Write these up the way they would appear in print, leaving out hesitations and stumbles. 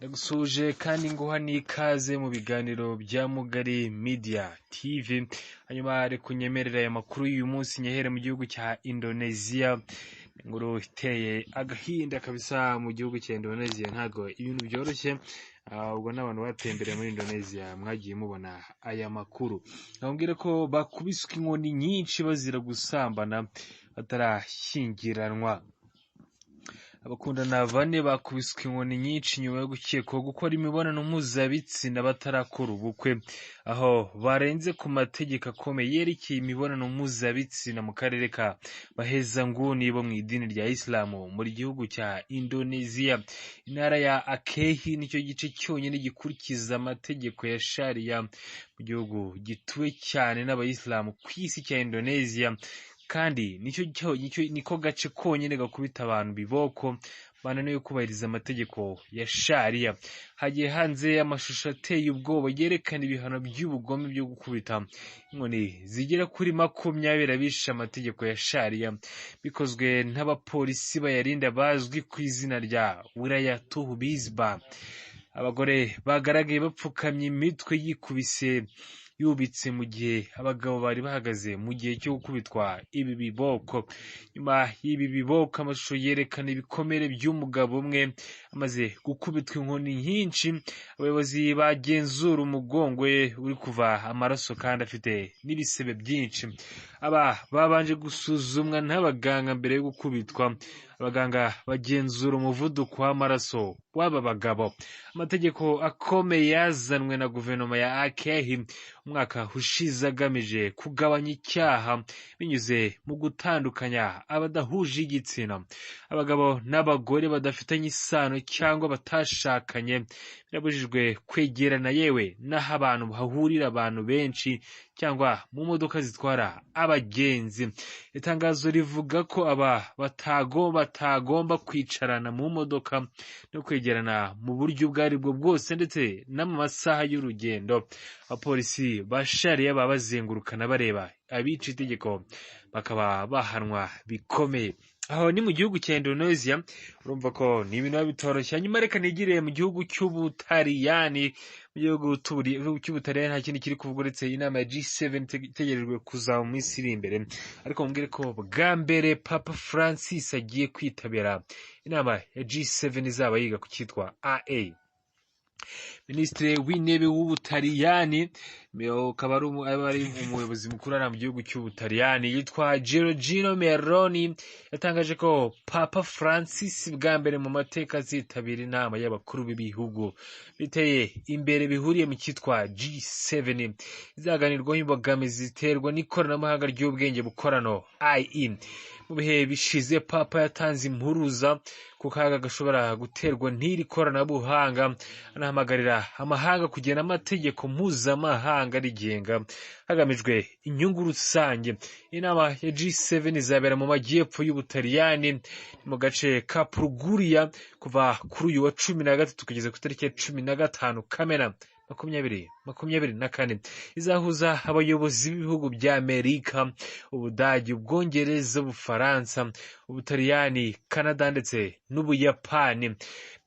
Ndagusuje kandi nguha n'ikaze mu biganiro bya Mugari Media TV. Hanyuma reka unyemerere aya makuru y'uyu munsi nyahere mu gihugu cya Indonesia. Inkuru iteye agahinda kabisa mu gihugu cya Indonesia, ntago ibintu byoroshye. Ubwo n'abantu batembereye muri Indonesia mwagiye mubona aya makuru. Nababwire ko bakubiswe inkoni nyinshi bazira gusambana batarashyingiranwa. Abakundana bane bakubiswe inkoni nyinshi nyuma yo gukekwaho gukora imibonano mpuzabitsina batarakora ubukwe, aho barenze ku mategeko akomeye yerekeye imibonano mpuzabitsina mu karere ka bahezanguni bo mu idini rya Islamu muri gihugu cya Indonesia. Intara ya Aceh nicyo gice cyonyine gikurikiza amategeko ya Sharia mu gihugu gituwe cyane n'abayisilamu ku isi cya Indonesia, kandi niko gace konyine gakubita abantu biboko bananiwe kubahiriza amategeko ya Sharia. Hagiye hanze amashusho ateye ubwoba yerekana ibihano by'ubugome byo gukubita inkoni zigera kuri 20 abishe amategeko ya Sharia, bikozwe n'abapolisi bayarinda bazwi ku izina rya Wilayatuh Bizba. Abagore bagaragaye bapfukamye imitwe yubitse mu gihe abagabo bari bahagaze mu gihe cyo gukubitwa ibi biboko. Nyuma y'ibi biboko amashusho yerekana ibikomere by'umugabo umwe amaze gukubitwa inkoni nyinshi. Abayobozi bagenzura umugongo we uri kuva amaraso kandi afite n'ibisebe byinshi. Aba babanje gusuzumwa n'abaganga mbere yo gukubitwa. Abaganga bagenzura umuvuduko w'amaraso w'aba bagabo. Amategeko akomeye yazanwe na guverinoma ya Aceh umwaka ushize agamije kugabanya icyaha binyuze mu gutandukanya abadahuje igitsina. Abagabo n'abagore badafitanye isano cyangwa batashakanye birabujijwe kwegerana, yewe n'aho abantu hahurira abantu benshi cyangwa mu modoka zitwara abagenzi. Itangazo rivuga ko aba batagomba kwicarana mu modoka no kwegerana mu buryo ubwo ari bwo bwose, ndetse no mu masaha y'urugendo. Abapolisi ba Sharia baba bazengurukana bareba abica itegeko bakaba bahanwa bikomeye. Aho ni mu gihugu cya Indonesia, urumva ko ni ibintu bitoroshye. Hanyuma reka nigire mu gihugu cy'Ubutaliyani. Mu gihugu cy'Ubutaliyani nta kindi kiri kuvuga uretse inama ya G7 itegerejwe kuzaba mu minsi iri imbere. Ariko mubwire ko bwa mbere Papa Francis agiye kwitabira inama ya G7 izaba yiga ku cyitwa AA. Minisitiri w'intebe w'Ubutaliyani akaba ari umuyobozi mukuru mu gihugu cy'Ubutaliyani yitwa Giorgio Meloni yatangaje ko Papa Francis bwa mbere mu mateka azitabira inama y'abakuru b'ibihugu biteye imbere bihuriye mu cyitwa G7 izaganirwaho imbogamizi ziterwa n'ikoranabuhanga ry'ubwenge bukorano AI. Mu bihe bishize Papa yatanze impuruza ku kaga gashobora guterwa n'iri koranabuhanga, anahamagarira amahanga kugena amategeko mpuzamahanga rigenga hagamijwe inyungu rusange. Inama ya G7 izabera mu majyepfo y'Ubutaliyani mu gace ka Puglia kuva kuri uyu wa 13 kugeza ku itariki ya 15 Kamena 2024. Izahuza abayobozi b'ibihugu bya Amerika, Ubudage, Ubwongereza, Ubufaransa, Ubutaliyani, Canada ndetse n'Ubuyapani.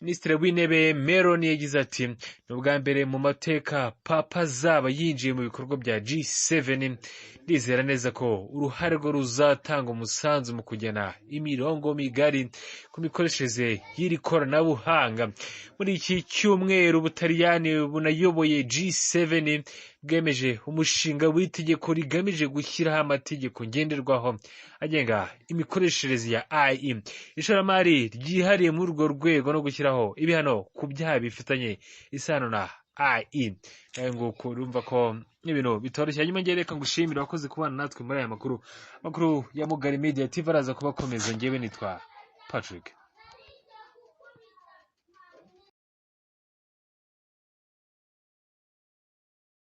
Minisitiri w'intebe Meloni yagize ati ni ubwa mbere mu mateka Papa azaba yinjiye mu bikorwa bya G7. Ndizera neza ko uruhare rwo ruzatanga umusanzu mu kugena imirongo migari ku mikoreshereze y'iri koranabuhanga. Muri iki cyumweru Ubutaliyani bunayoboye G7 bwemeje umushinga w'itegeko rigamije gushyiraho amategeko ngenderwaho agenga imikoreshereze ya AI, ishoramari ryihariye muri urwo rwego no gushyiraho ibihano ku byaha bifitanye isano na AI. Nguko urumva ko ibintu bitoroshye. Hanyuma ngiye reka ngushimira wakoze kubana natwe muri aya makuru ya Mugari Media TV. Araza kubakomeza. Ngewe nitwa Patrick.